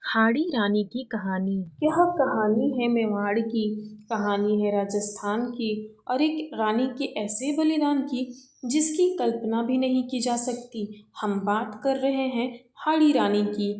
हाड़ी रानी की कहानी। यह कहानी है मेवाड़ की, कहानी है राजस्थान की और एक रानी के ऐसे बलिदान की जिसकी कल्पना भी नहीं की जा सकती। हम बात कर रहे हैं हाड़ी रानी की,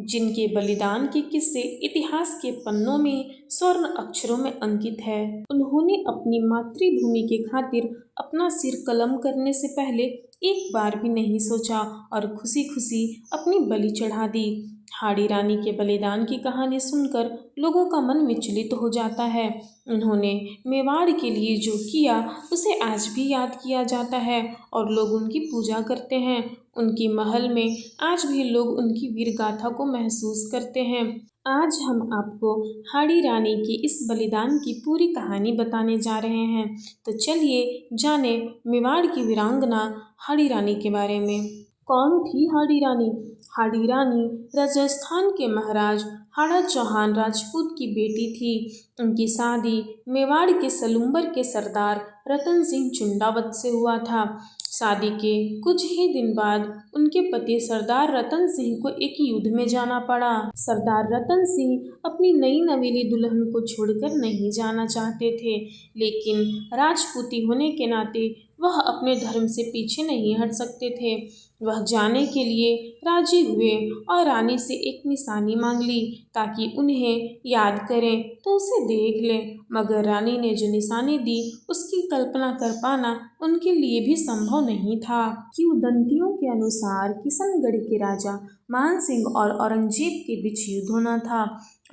जिनके बलिदान के किस्से इतिहास के पन्नों में स्वर्ण अक्षरों में अंकित है। उन्होंने अपनी मातृभूमि के खातिर अपना सिर कलम करने से पहले एक बार भी नहीं सोचा और खुशी खुशी अपनी बलि चढ़ा दी। हाड़ी रानी के बलिदान की कहानी सुनकर लोगों का मन विचलित हो जाता है। उन्होंने मेवाड़ के लिए जो किया उसे आज भी याद किया जाता है और लोग उनकी पूजा करते हैं। उनकी महल में आज भी लोग उनकी वीर गाथा को महसूस करते हैं। आज हम आपको हाड़ी रानी की इस बलिदान की पूरी कहानी बताने जा रहे हैं। तो चलिए जाने मेवाड़ की वीरांगना हाड़ी रानी के बारे में। कौन थी हाड़ी रानी? हाड़ी रानी राजस्थान के महाराज हाड़ा चौहान राजपूत की बेटी थी। उनकी शादी मेवाड़ के सलूम्बर के सरदार रतन सिंह चुंडावत से हुआ था। शादी के कुछ ही दिन बाद उनके पति सरदार रतन सिंह को एक युद्ध में जाना पड़ा। सरदार रतन सिंह अपनी नई नवेली दुल्हन को छोड़कर नहीं जाना चाहते थे, लेकिन राजपूती होने के नाते वह अपने धर्म से पीछे नहीं हट सकते थे। वह जाने के लिए राजी हुए और रानी से एक निशानी मांग ली ताकि उन्हें याद करें तो उसे देख लें। मगर रानी ने जो निशानी दी उसकी कल्पना कर पाना उनके लिए भी संभव नहीं था। किंवदंतियों के अनुसार किशनगढ़ के राजा मान सिंह और औरंगजेब के बीच युद्ध होना था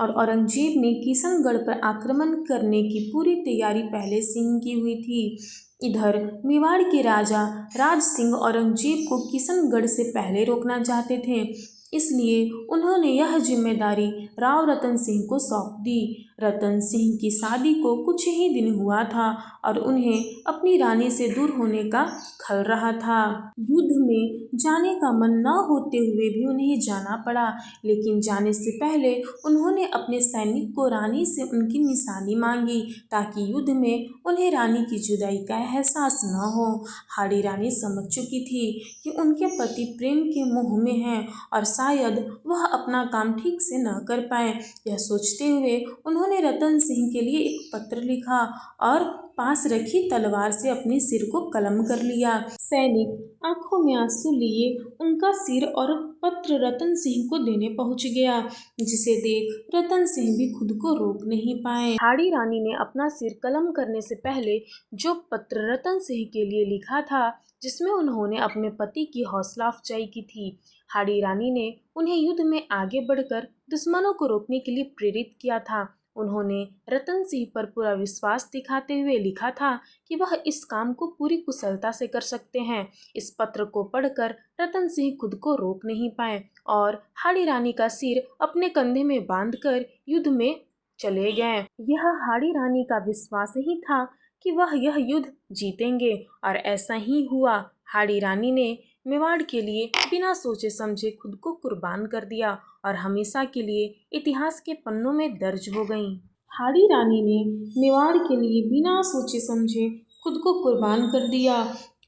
और औरंगजेब ने किशनगढ़ पर आक्रमण करने की पूरी तैयारी पहले से ही की हुई थी। इधर मेवाड़ के राजा राज सिंह औरंगजेब को किशनगढ़ से पहले रोकना चाहते थे, इसलिए उन्होंने यह जिम्मेदारी राव रतन सिंह को सौंप दी। रतन सिंह की शादी को कुछ ही दिन हुआ था और उन्हें अपनी रानी से दूर होने का खल रहा था। युद्ध में जाने का मन न होते हुए भी उन्हें जाना पड़ा, लेकिन जाने से पहले उन्होंने अपने सैनिक को रानी से उनकी निशानी मांगी ताकि युद्ध में उन्हें रानी की जुदाई का एहसास न हो। हाड़ी रानी समझ चुकी थी कि उनके पति प्रेम के मोह में हैं और शायद वह अपना काम ठीक से न कर पाए। यह सोचते हुए उन्होंने रतन सिंह के लिए एक पत्र लिखा और पास रखी तलवार से अपने सिर को कलम कर लिया। सैनिक आंखों में आंसू लिए उनका सिर और पत्र रतन सिंह को देने पहुंच गया, जिसे देख रतन सिंह भी खुद को रोक नहीं पाए। हाड़ी रानी ने अपना सिर कलम करने से पहले जो पत्र रतन सिंह के लिए लिखा था, जिसमें उन्होंने अपने पति की हौसला अफजाई की थी। हाड़ी रानी ने उन्हें युद्ध में आगे बढ़कर दुश्मनों को रोकने के लिए प्रेरित किया था। उन्होंने रतन सिंह पर पूरा विश्वास दिखाते हुए लिखा था कि वह इस काम को पूरी कुशलता से कर सकते हैं। इस पत्र को पढ़कर रतन सिंह खुद को रोक नहीं पाए और हाड़ी रानी का सिर अपने कंधे में बांधकर युद्ध में चले गए। यह हाड़ी रानी का विश्वास ही था कि वह यह युद्ध जीतेंगे और ऐसा ही हुआ। हाड़ी रानी ने मेवाड़ के लिए बिना सोचे समझे खुद को कुर्बान कर दिया और हमेशा के लिए इतिहास के पन्नों में दर्ज हो गईं। हाड़ी रानी ने मेवाड़ के लिए बिना सोचे समझे खुद को कुर्बान कर दिया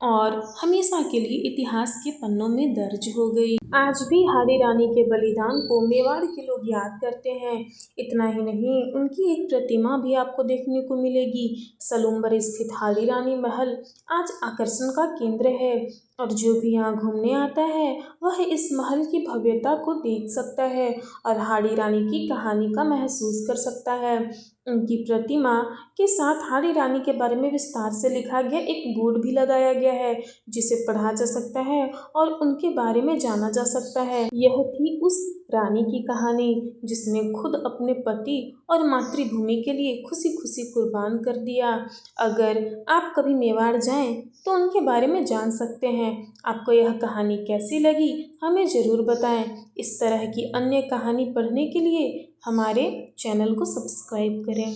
और हमेशा के लिए इतिहास के पन्नों में दर्ज हो गई। आज भी हाड़ी रानी के बलिदान को मेवाड़ के लोग याद करते हैं। इतना ही नहीं, उनकी एक प्रतिमा भी आपको देखने को मिलेगी। सलूम्बर स्थित हाड़ी रानी महल आज आकर्षण का केंद्र है और जो भी यहाँ घूमने आता है वह इस महल की भव्यता को देख सकता है और हाड़ी रानी की कहानी का महसूस कर सकता है। उनकी प्रतिमा के साथ हाड़ी रानी के बारे में विस्तार से लिखा गया एक बोर्ड भी लगाया गया है, जिसे पढ़ा जा सकता है और उनके बारे में जाना जा सकता है। यह थी उस रानी की कहानी जिसने खुद अपने पति और मातृभूमि के लिए खुशी खुशी कुर्बान कर दिया। अगर आप कभी मेवाड़ जाएं तो उनके बारे में जान सकते हैं। आपको यह कहानी कैसी लगी हमें ज़रूर बताएं। इस तरह की अन्य कहानी पढ़ने के लिए हमारे चैनल को सब्सक्राइब करें।